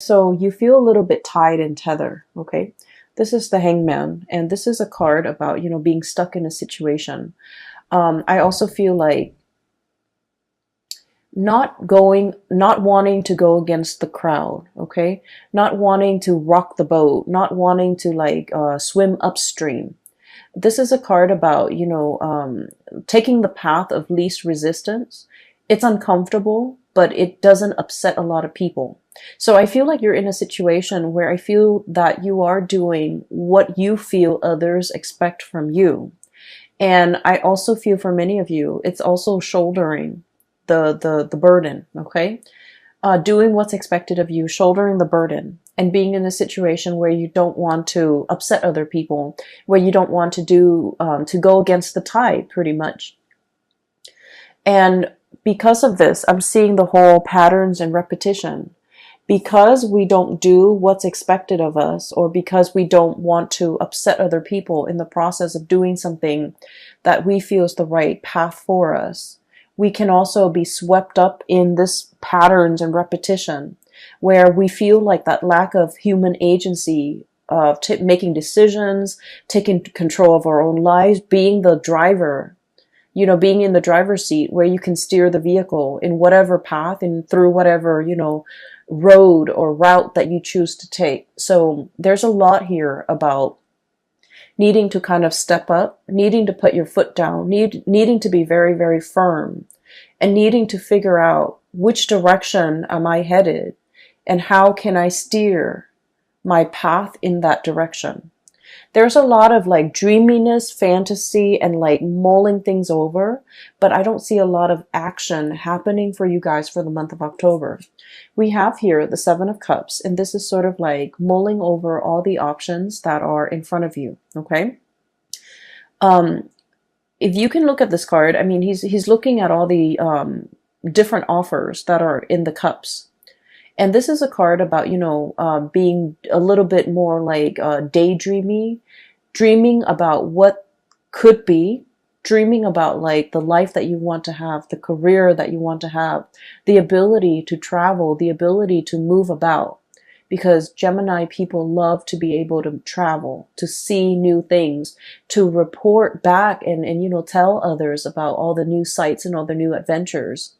So you feel a little bit tied and tethered, okay? This is the Hangman, and this is a card about, being stuck in a situation. I also feel like not wanting to go against the crowd, okay? Not wanting to rock the boat, not wanting to swim upstream. This is a card about, taking the path of least resistance. It's uncomfortable, but it doesn't upset a lot of people. So I feel like you're in a situation where I feel that you are doing what you feel others expect from you. And I also feel for many of you, it's also shouldering the burden, okay? Doing what's expected of you, shouldering the burden, and being in a situation where you don't want to upset other people, where you don't want to go against the tide, pretty much. And because of this, I'm seeing the whole patterns and repetition. Because we don't do what's expected of us, or because we don't want to upset other people in the process of doing something that we feel is the right path for us, we can also be swept up in this patterns and repetition where we feel like that lack of human agency of making decisions, taking control of our own lives, being the driver, being in the driver's seat where you can steer the vehicle in whatever path and through whatever, road or route that you choose to take. So there's a lot here about needing to kind of step up, needing to put your foot down, needing to be very, very firm, and needing to figure out which direction am I headed and how can I steer my path in that direction. There's a lot of dreaminess, fantasy, and mulling things over, but I don't see a lot of action happening for you guys for the month of October. We have here the Seven of Cups, and this is sort of mulling over all the options that are in front of you, okay? If you can look at this card, I mean, he's looking at all the different offers that are in the cups. And this is a card about, being a little bit more daydreamy, dreaming about what could be, dreaming about the life that you want to have, the career that you want to have, the ability to travel, the ability to move about. Because Gemini people love to be able to travel, to see new things, to report back and tell others about all the new sights and all the new adventures.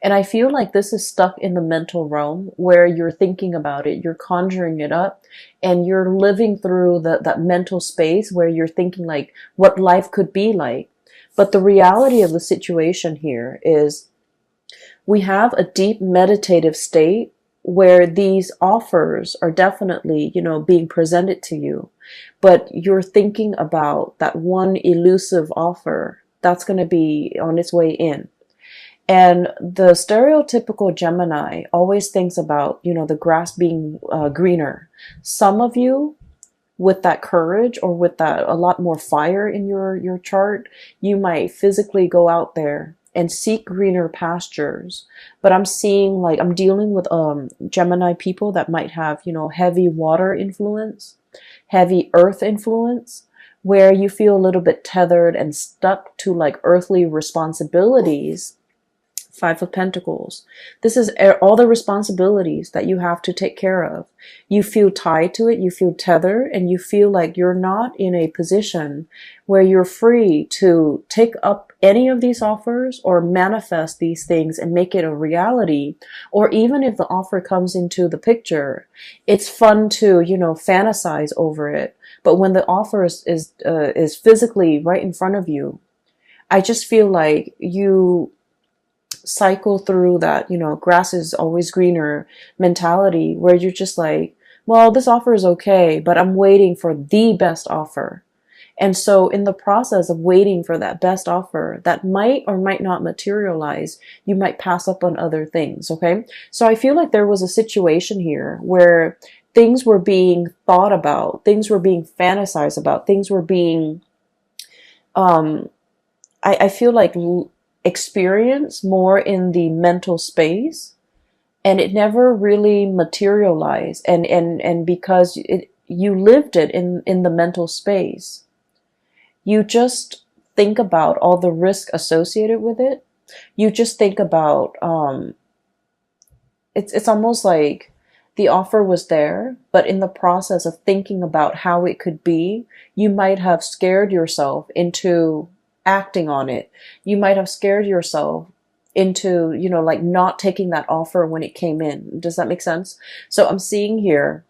And I feel like this is stuck in the mental realm where you're thinking about it, you're conjuring it up, and you're living through that mental space where you're thinking what life could be like. But the reality of the situation here is we have a deep meditative state where these offers are definitely, being presented to you, but you're thinking about that one elusive offer that's going to be on its way in. And the stereotypical Gemini always thinks about, the grass being greener. Some of you, with that courage or with that a lot more fire in your chart, you might physically go out there and seek greener pastures. But I'm seeing I'm dealing with Gemini people that might have, heavy water influence, heavy earth influence, where you feel a little bit tethered and stuck to earthly responsibilities. Five of Pentacles. This is all the responsibilities that you have to take care of. You feel tied to it, you feel tethered, and you feel like you're not in a position where you're free to take up any of these offers or manifest these things and make it a reality. Or even if the offer comes into the picture, it's fun to, fantasize over it. But when the offer is physically right in front of you, I just feel like you cycle through that, grass is always greener mentality where you're just well, this offer is okay, but I'm waiting for the best offer. And so in the process of waiting for that best offer that might or might not materialize, you might pass up on other things, okay? So I feel like there was a situation here where things were being thought about, things were being fantasized about, things were being, I feel like experience more in the mental space, and it never really materialized, and because you lived it in the mental space, you just think about all the risk associated with it. You just think about it's almost like The offer was there, but in the process of thinking about how it could be, you might have scared yourself into acting on it. You might have scared yourself into, like not taking that offer when it came in. Does that make sense? So I'm seeing here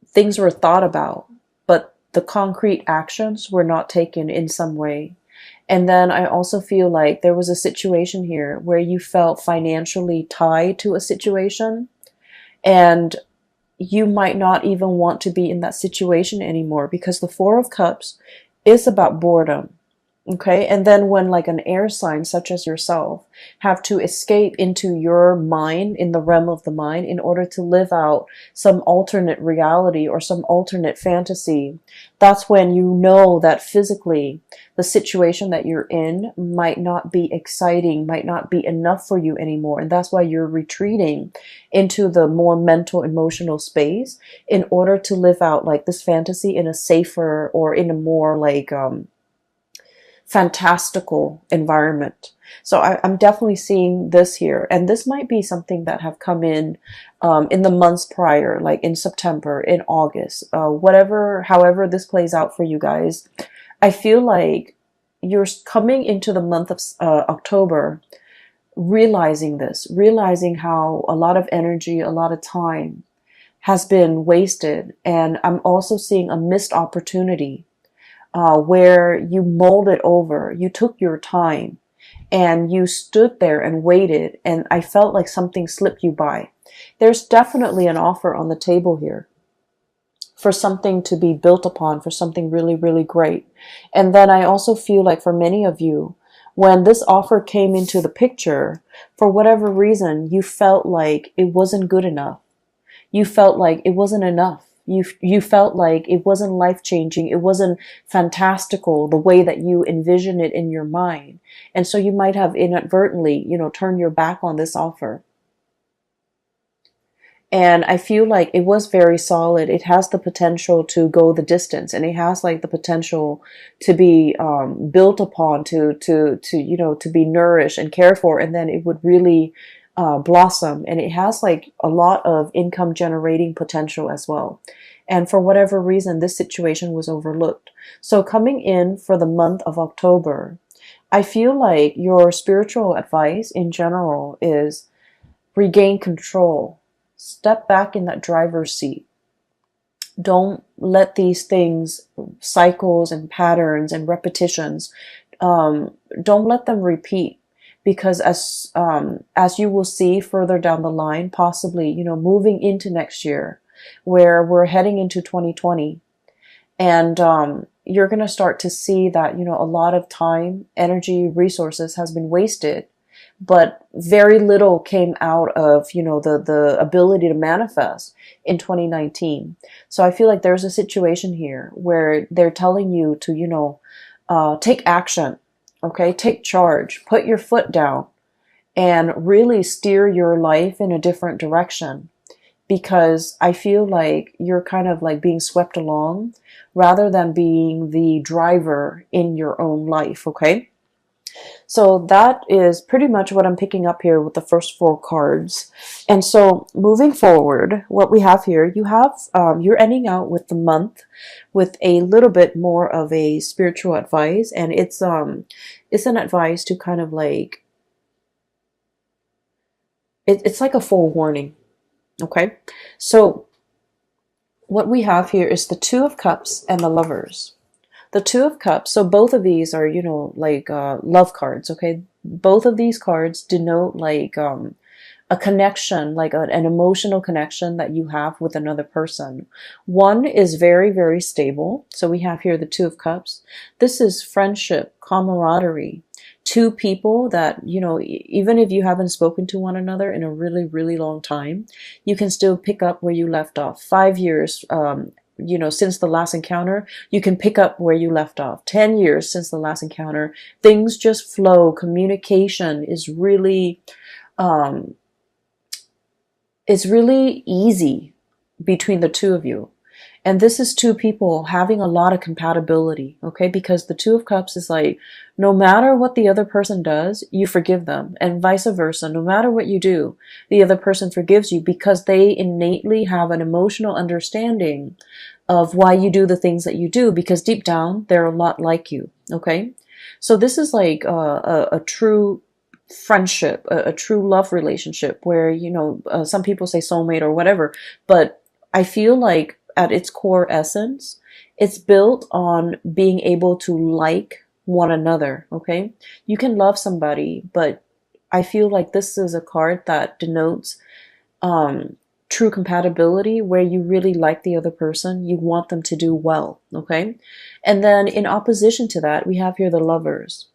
things were thought about, but the concrete actions were not taken in some way. And then I also feel like there was a situation here where you felt financially tied to a situation, and you might not even want to be in that situation anymore, because the Four of Cups is about boredom. Okay. And then when like an air sign such as yourself have to escape into your mind, in the realm of the mind, in order to live out some alternate reality or some alternate fantasy, that's when you know that physically the situation that you're in might not be exciting, might not be enough for you anymore. And that's why you're retreating into the more mental, emotional space in order to live out like this fantasy in a safer, or in a more like, fantastical environment. So I'm definitely seeing this here, and this might be something that have come in the months prior, like in September, in August, whatever, however this plays out for you guys. I feel like you're coming into the month of October, realizing this, realizing how a lot of energy, a lot of time has been wasted, and I'm also seeing a missed opportunity where you mulled it over, you took your time, and you stood there and waited, and I felt like something slipped you by. There's definitely an offer on the table here for something to be built upon, for something really, really great. And then I also feel like for many of you, when this offer came into the picture, for whatever reason, you felt like it wasn't good enough. You felt like it wasn't enough. You felt like it wasn't life-changing. It wasn't fantastical the way that you envision it in your mind. And so you might have inadvertently, turned your back on this offer. And I feel like it was very solid. It has the potential to go the distance, and it has like the potential to be built upon, to be nourished and cared for, and then it would really blossom. And it has like a lot of income generating potential as well. And for whatever reason, this situation was overlooked. So coming in for the month of October, I feel like your spiritual advice in general is regain control. Step back in that driver's seat. Don't let these things, cycles and patterns and repetitions, don't let them repeat. Because as you will see further down the line, possibly, moving into next year, where we're heading into 2020, and you're going to start to see that, a lot of time, energy, resources has been wasted, but very little came out of, the ability to manifest in 2019. So I feel like there's a situation here where they're telling you to, take action. Okay, take charge, put your foot down, and really steer your life in a different direction. Because I feel like you're kind of like being swept along rather than being the driver in your own life, okay? So that is pretty much what I'm picking up here with the first four cards. And so moving forward, what we have here, you're ending out with the month with a little bit more of a spiritual advice, and it's an advice to kind of like, it's like a forewarning. Okay, so what we have here is the Two of Cups and the Lovers. The Two of Cups, so both of these are, like love cards, okay? Both of these cards denote like a connection, like an emotional connection that you have with another person. One is very, very stable. So we have here the Two of Cups. This is friendship, camaraderie. Two people that, even if you haven't spoken to one another in a really, really long time, you can still pick up where you left off. 5 years, since the last encounter, you can pick up where you left off. 10 years since the last encounter, things just flow. Communication is really, it's really easy between the two of you. And this is two people having a lot of compatibility, okay? Because the Two of Cups is like, no matter what the other person does, you forgive them. And vice versa. No matter what you do, the other person forgives you because they innately have an emotional understanding of why you do the things that you do, because deep down, they're a lot like you, okay? So this is like a true friendship, a true love relationship where, some people say soulmate or whatever, but I feel like at its core essence, it's built on being able to like one another, okay? You can love somebody, but I feel like this is a card that denotes true compatibility, where you really like the other person, you want them to do well, okay? And then in opposition to that, we have here the Lovers.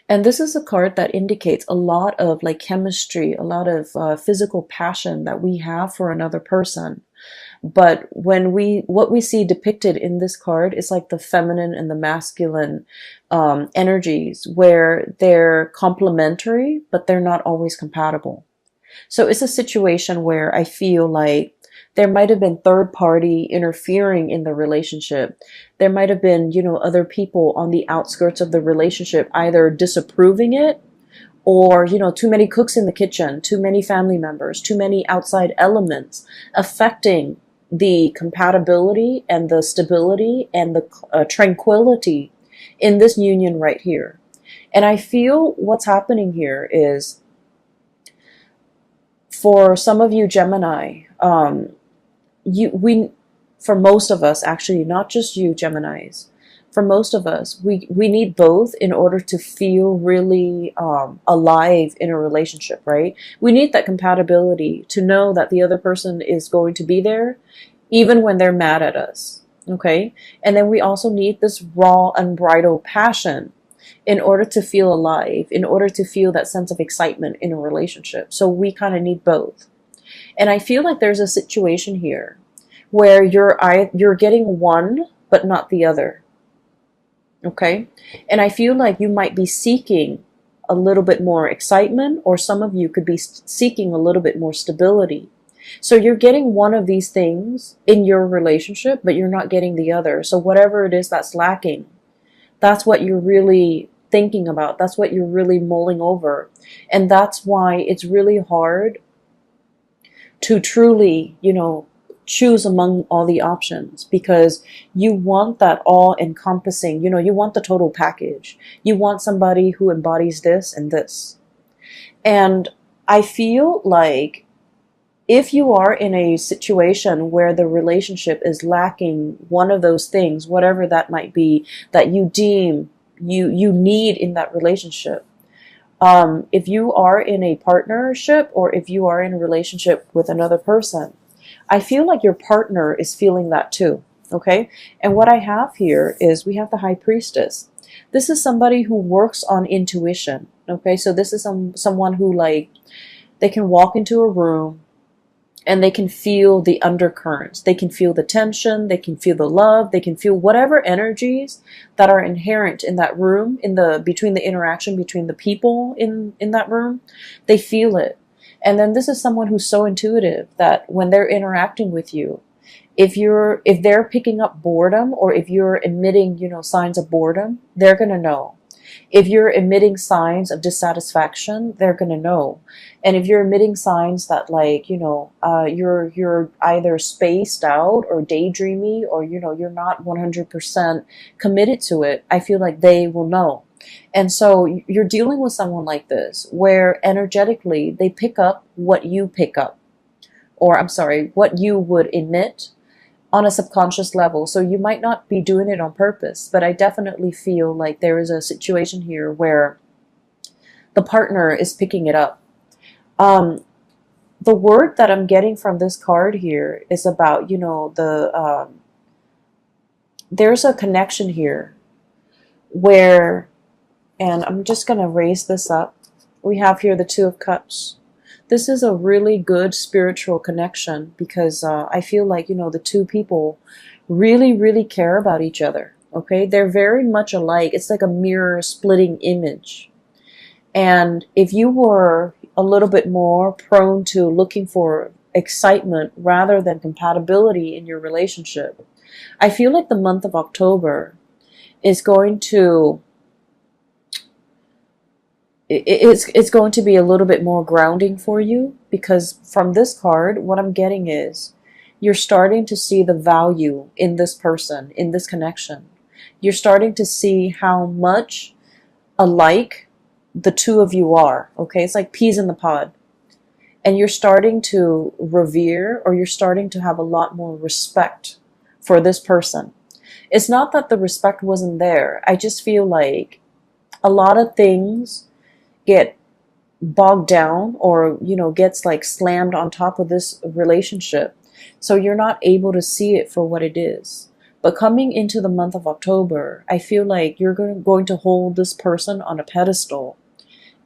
And this is a card that indicates a lot of like chemistry, a lot of physical passion that we have for another person. But what we see depicted in this card is like the feminine and the masculine energies, where they're complementary, but they're not always compatible. So it's a situation where I feel like there might have been third party interfering in the relationship. There might have been, other people on the outskirts of the relationship either disapproving it, or, too many cooks in the kitchen, too many family members, too many outside elements affecting the compatibility and the stability and the tranquility in this union right here. And I feel what's happening here is, for some of you Gemini, for most of us, actually, not just you Geminis, for most of us, we need both in order to feel really alive in a relationship, right? We need that compatibility to know that the other person is going to be there even when they're mad at us, okay? And then we also need this raw, unbridled passion in order to feel alive, in order to feel that sense of excitement in a relationship. So we kind of need both. And I feel like there's a situation here where you're getting one but not the other. Okay? And I feel like you might be seeking a little bit more excitement, or some of you could be seeking a little bit more stability. So you're getting one of these things in your relationship, but you're not getting the other. So whatever it is that's lacking, that's what you're really thinking about. That's what you're really mulling over. And that's why it's really hard to truly, choose among all the options, because you want that all encompassing, you want the total package. You want somebody who embodies this and this. And I feel like if you are in a situation where the relationship is lacking one of those things, whatever that might be, that you deem you need in that relationship, if you are in a partnership, or if you are in a relationship with another person, I feel like your partner is feeling that too, okay? And what I have here is we have the High Priestess. This is somebody who works on intuition, okay? So this is someone who, like, they can walk into a room and they can feel the undercurrents. They can feel the tension, they can feel the love, they can feel whatever energies that are inherent in that room, between the interaction between the people in that room. They feel it. And then this is someone who's so intuitive that when they're interacting with you, if they're picking up boredom, or if you're emitting, signs of boredom, they're going to know. If you're emitting signs of dissatisfaction, they're going to know. And if you're emitting signs that, like, you're either spaced out or daydreamy, or, you're not 100% committed to it, I feel like they will know. And so you're dealing with someone like this, where energetically they pick up what you pick up, or what you would emit on a subconscious level. So you might not be doing it on purpose, but I definitely feel like there is a situation here where the partner is picking it up. The word that I'm getting from this card here is about, there's a connection here where, and I'm just going to raise this up. We have here the Two of Cups. This is a really good spiritual connection, because I feel like, the two people really, really care about each other. Okay? They're very much alike. It's like a mirror splitting image. And if you were a little bit more prone to looking for excitement rather than compatibility in your relationship. I feel like the month of October is going to it's going to be a little bit more grounding for you, because from this card, what I'm getting is you're starting to see the value in this person, in this connection. You're starting to see how much alike the two of you are, okay? It's like peas in the pod. And you're starting to revere, or you're starting to have a lot more respect for this person. It's not that the respect wasn't there. I just feel like a lot of things get bogged down, or gets like slammed on top of this relationship, so you're not able to see it for what it is. But coming into the month of October, I feel like you're going to hold this person on a pedestal,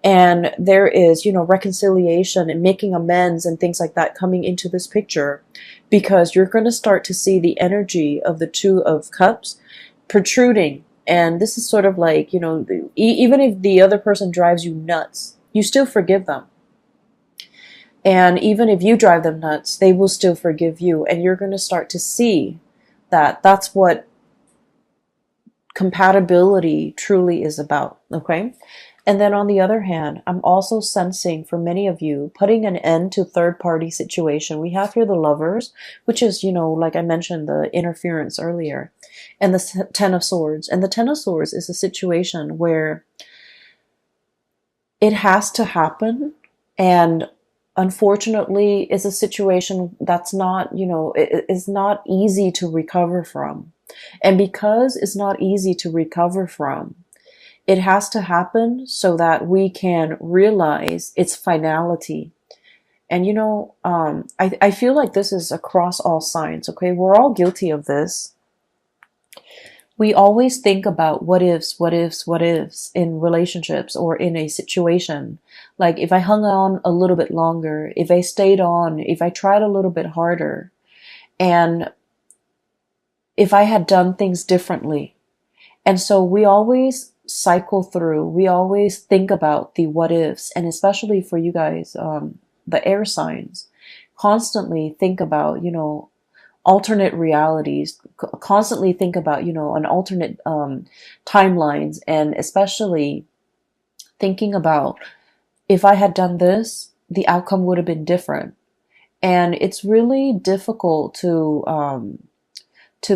and there is reconciliation and making amends and things like that coming into this picture, because you're going to start to see the energy of the Two of Cups protruding. And this is sort of like, even if the other person drives you nuts, you still forgive them. And even if you drive them nuts, they will still forgive you. And you're going to start to see that that's what compatibility truly is about. Okay. And then on the other hand, I'm also sensing for many of you putting an end to third-party situation. We have here the Lovers, which is, like I mentioned, the interference earlier, and the Ten of Swords. And the Ten of Swords is a situation where it has to happen, and unfortunately is a situation that's not, it is not easy to recover from. And because it's not easy to recover from, it has to happen so that we can realize its finality. And I feel like this is across all signs, okay? We're all guilty of this. We always think about what ifs in relationships or in a situation. Like, if I hung on a little bit longer, if I stayed on, if I tried a little bit harder, and if I had done things differently. And so we always cycle through, we always think about the what ifs, and especially for you guys, the air signs, constantly think about, alternate realities, constantly think about, an alternate timelines, and especially thinking about, if I had done this, the outcome would have been different. And it's really difficult to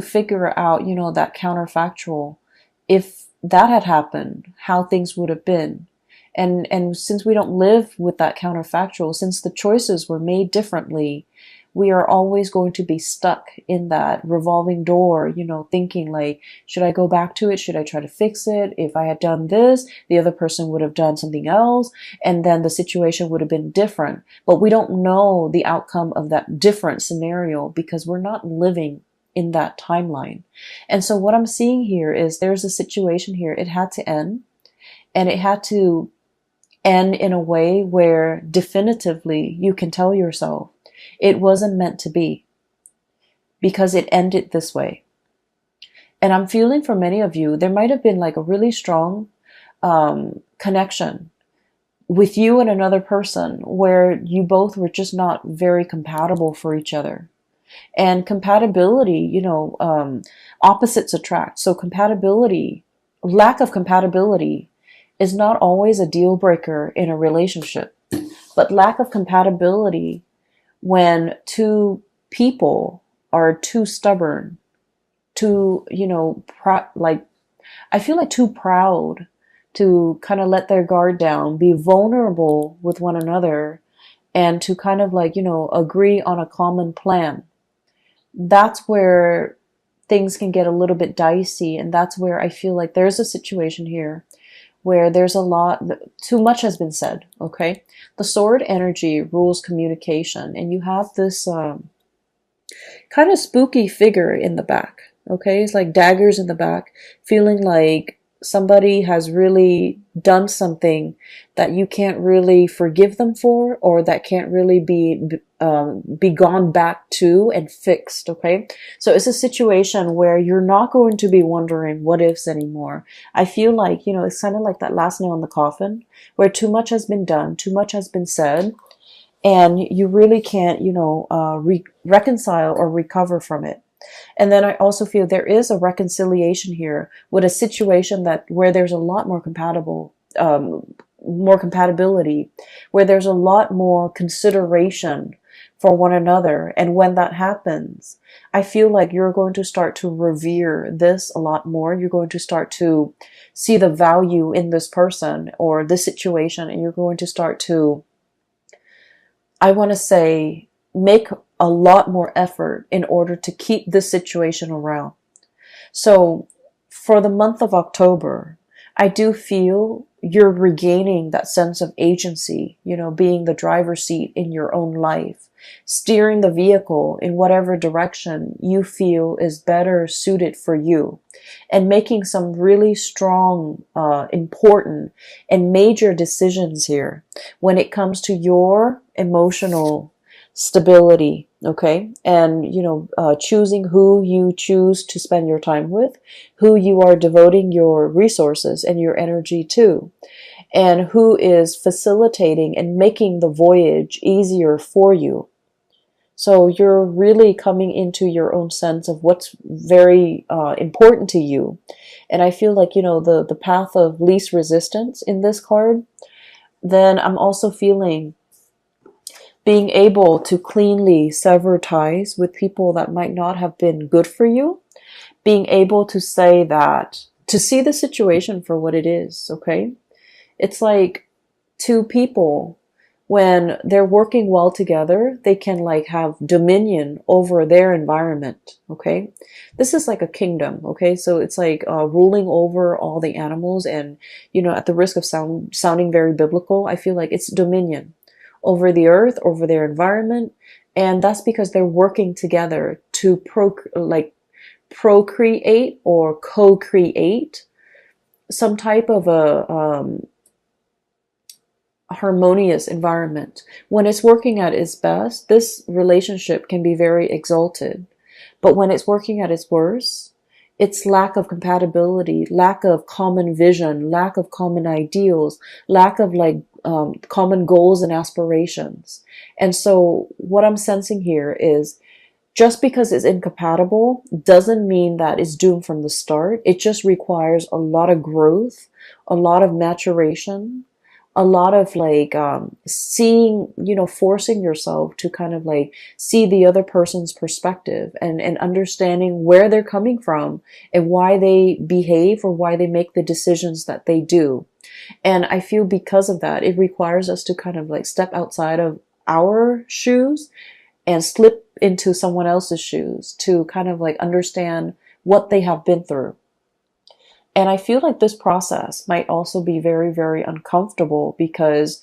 figure out, that counterfactual, if that had happened, how things would have been. And since we don't live with that counterfactual, since the choices were made differently, we are always going to be stuck in that revolving door, thinking like, should I go back to it? Should I try to fix it? If I had done this, the other person would have done something else, and then the situation would have been different. But we don't know the outcome of that different scenario because we're not living in that timeline. And so what I'm seeing here is there's a situation here. It had to end, and it had to end in a way where definitively you can tell yourself it wasn't meant to be, because it ended this way. And I'm feeling for many of you, there might have been like a really strong connection with you and another person where you both were just not very compatible for each other. And compatibility, opposites attract. So compatibility, lack of compatibility is not always a deal breaker in a relationship, but lack of compatibility when two people are too stubborn, too, I feel like too proud to kind of let their guard down, be vulnerable with one another, and to kind of agree on a common plan. That's where things can get a little bit dicey, and that's where I feel like there's a situation here where there's a lot, too much has been said, okay? The sword energy rules communication, and you have this kind of spooky figure in the back, okay? It's like daggers in the back, feeling like somebody has really done something that you can't really forgive them for, or that can't really be gone back to and fixed, okay? So it's a situation where you're not going to be wondering what ifs anymore. I feel like, it's kind of like that last nail in the coffin, where too much has been done, too much has been said, and you really can't, reconcile or recover from it. And then I also feel there is a reconciliation here with a situation that where there's a lot more more compatibility, where there's a lot more consideration for one another. And when that happens, I feel like you're going to start to revere this a lot more. You're going to start to see the value in this person or this situation, and you're going to start to, I want to say, make a lot more effort in order to keep this situation around. So for the month of October, I do feel you're regaining that sense of agency, being the driver's seat in your own life, steering the vehicle in whatever direction you feel is better suited for you, and making some really strong, important, and major decisions here when it comes to your emotional stability, okay? And, choosing who you choose to spend your time with, who you are devoting your resources and your energy to, and who is facilitating and making the voyage easier for you. So you're really coming into your own sense of what's very important to you. And I feel like, the path of least resistance in this card. Then I'm also feeling being able to cleanly sever ties with people that might not have been good for you. Being able to say that, to see the situation for what it is, okay? It's like two people, when they're working well together, they can like have dominion over their environment, okay? This is like a kingdom, okay? So it's like ruling over all the animals, and, at the risk of sounding very biblical, I feel like it's dominion over the earth, over their environment. And that's because they're working together to procreate or co-create some type of a harmonious environment. When it's working at its best, this relationship can be very exalted. But when it's working at its worst, it's lack of compatibility, lack of common vision, lack of common ideals, lack of common goals and aspirations. And so what I'm sensing here is, just because it's incompatible doesn't mean that it's doomed from the start. It just requires a lot of growth, a lot of maturation, a lot of seeing, forcing yourself to kind of see the other person's perspective, and understanding where they're coming from and why they behave or why they make the decisions that they do. And I feel because of that, it requires us to kind of step outside of our shoes and slip into someone else's shoes to kind of understand what they have been through. And I feel like this process might also be very, very uncomfortable because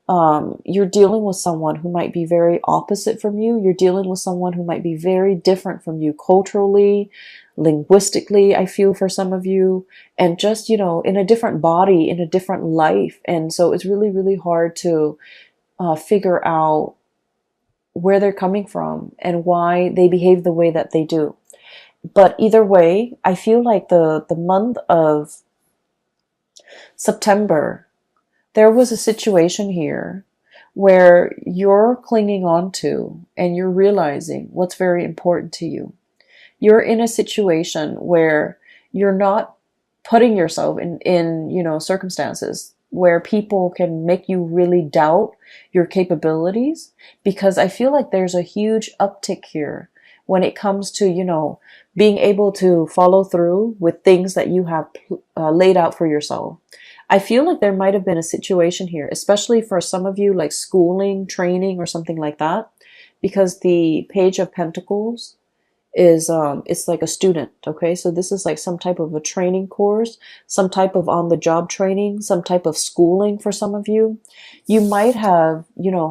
you're dealing with someone who might be very opposite from you. You're dealing with someone who might be very different from you culturally, linguistically, I feel, for some of you, and just, in a different body, in a different life. And so it's really, really hard to figure out where they're coming from and why they behave the way that they do. But either way, I feel like the month of September, there was a situation here where you're clinging on to and you're realizing what's very important to you. You're in a situation where you're not putting yourself in circumstances where people can make you really doubt your capabilities, because I feel like there's a huge uptick here when it comes to, being able to follow through with things that you have laid out for yourself. I feel like there might have been a situation here, especially for some of you, like schooling, training, or something like that, because the Page of Pentacles is, it's like a student, okay? So this is like some type of a training course, some type of on-the-job training, some type of schooling for some of you. You might have,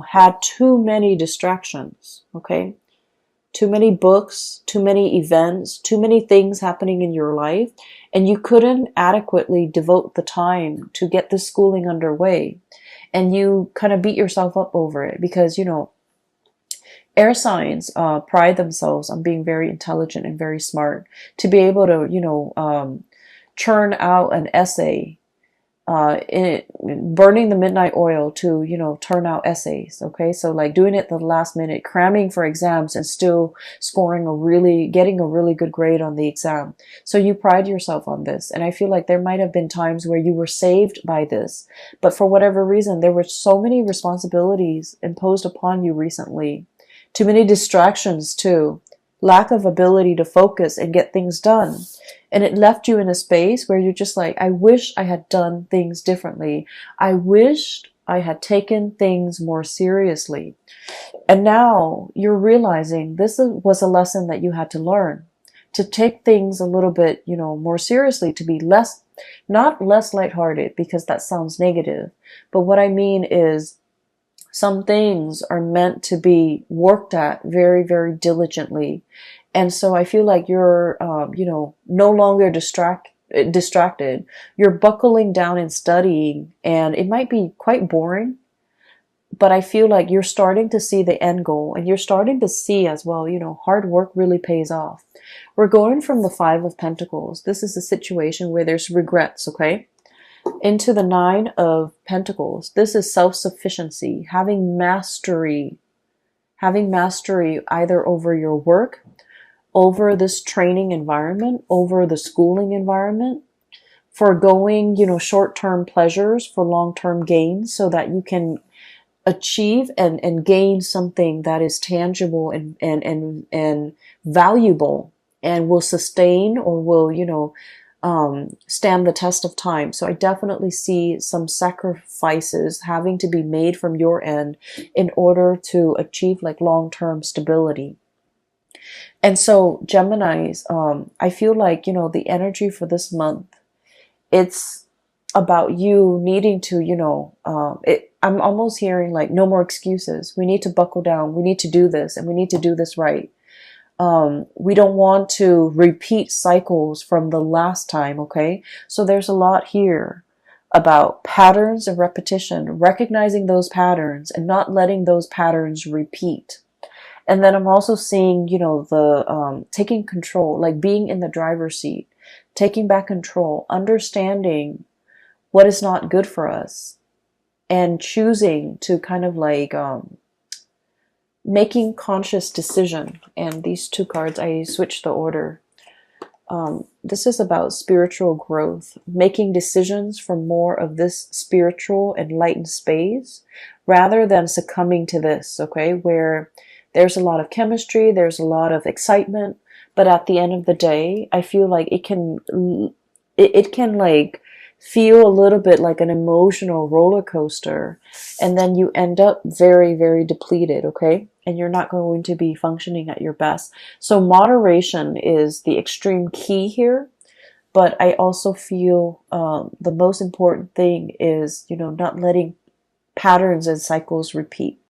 had too many distractions, okay? Too many books, too many events, too many things happening in your life, and you couldn't adequately devote the time to get this schooling underway. And you kind of beat yourself up over it because, air signs pride themselves on being very intelligent and very smart. To be able to, churn out an essay burning the midnight oil to, turn out essays. Okay. So like doing it the last minute, cramming for exams and still getting a really good grade on the exam. So you pride yourself on this. And I feel like there might have been times where you were saved by this, but for whatever reason, there were so many responsibilities imposed upon you recently. Too many distractions too. Lack of ability to focus and get things done. And it left you in a space where you're just like, I wish I had done things differently. I wished I had taken things more seriously. And now you're realizing was a lesson that you had to learn. To take things a little bit, more seriously, to be not less lighthearted, because that sounds negative. But what I mean is, some things are meant to be worked at very, very diligently. And so I feel like you're, no longer distracted. You're buckling down and studying, and it might be quite boring, but I feel like you're starting to see the end goal, and you're starting to see as well, hard work really pays off. We're going from the Five of Pentacles. This is a situation where there's regrets, okay? Into the Nine of Pentacles. This is self-sufficiency, having mastery either over your work, over this training environment, over the schooling environment, foregoing, short-term pleasures for long-term gains so that you can achieve and gain something that is tangible and valuable and will sustain or will, stand the test of time. So I definitely see some sacrifices having to be made from your end in order to achieve like long-term stability. And so Geminis, I feel like, the energy for this month, it's about you needing to, I'm almost hearing like no more excuses. We need to buckle down. We need to do this, and we need to do this right. We don't want to repeat cycles from the last time, okay? So there's a lot here about patterns and repetition, recognizing those patterns and not letting those patterns repeat. And then I'm also seeing, the taking control, like being in the driver's seat, taking back control, understanding what is not good for us, and choosing to kind of like making conscious decision. And these two cards, I switched the order. This is about spiritual growth, making decisions from more of this spiritual enlightened space rather than succumbing to this, okay, where there's a lot of chemistry, there's a lot of excitement, but at the end of the day, I feel like it can like feel a little bit like an emotional roller coaster, and then you end up very, very depleted, okay? And you're not going to be functioning at your best. So moderation is the extreme key here, but I also feel the most important thing is, not letting patterns and cycles repeat.